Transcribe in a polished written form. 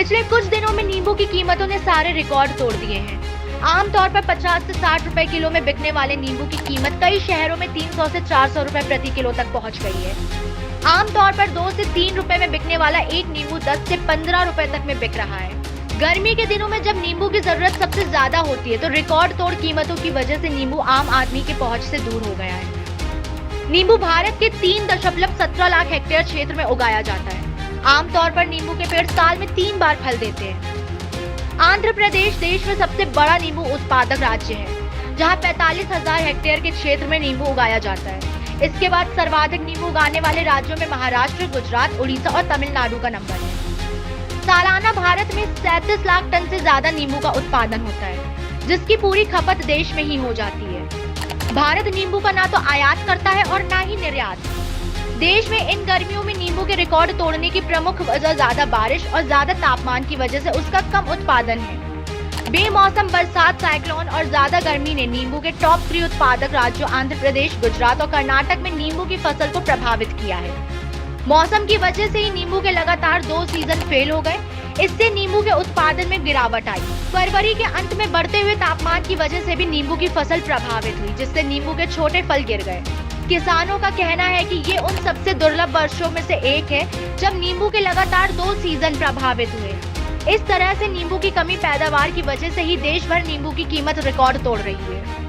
पिछले कुछ दिनों में नींबू की कीमतों ने सारे रिकॉर्ड तोड़ दिए हैं। आमतौर पर 50 से 60 रुपए किलो में बिकने वाले नींबू की कीमत कई शहरों में 300 से 400 रुपए प्रति किलो तक पहुंच गई है। आमतौर पर 2 से 3 रुपए में बिकने वाला एक नींबू 10 से 15 रुपए तक में बिक रहा है। गर्मी के दिनों में जब नींबू की जरूरत सबसे ज्यादा होती है तो रिकॉर्ड तोड़ कीमतों की वजह से नींबू आम आदमी के पहुंच से दूर हो गया है। नींबू भारत के 3.17 लाख हेक्टेयर क्षेत्र में उगाया जाता है। आमतौर पर नींबू के पेड़ साल में 3 बार फल देते हैं। आंध्र प्रदेश देश में सबसे बड़ा नींबू उत्पादक राज्य है, जहां 45,000 हेक्टेयर के क्षेत्र में नींबू उगाया जाता है। इसके बाद सर्वाधिक नींबू उगाने वाले राज्यों में महाराष्ट्र, गुजरात, उड़ीसा और तमिलनाडु का नंबर है। सालाना भारत में 37 लाख टन से ज्यादा नींबू का उत्पादन होता है, जिसकी पूरी खपत देश में ही हो जाती है। भारत नींबू का ना तो आयात करता है और ना ही निर्यात। देश में इन गर्मियों में नींबू के रिकॉर्ड तोड़ने की प्रमुख वजह ज्यादा बारिश और ज्यादा तापमान की वजह से उसका कम उत्पादन है। बेमौसम बरसात, साइक्लोन और ज्यादा गर्मी ने नींबू के टॉप 3 उत्पादक राज्यों आंध्र प्रदेश, गुजरात और कर्नाटक में नींबू की फसल को प्रभावित किया है। मौसम की वजह से ही नींबू के लगातार 2 सीजन फेल हो गए। इससे नींबू के उत्पादन में गिरावट आई। फरवरी के अंत में बढ़ते हुए तापमान की वजह से भी नींबू की फसल प्रभावित हुई, जिससे नींबू के छोटे फल गिर गए। किसानों का कहना है कि ये उन सबसे दुर्लभ वर्षों में से एक है जब नींबू के लगातार 2 सीजन प्रभावित हुए। इस तरह से नींबू की कमी पैदावार की वजह से ही देश भर नींबू की कीमत रिकॉर्ड तोड़ रही है।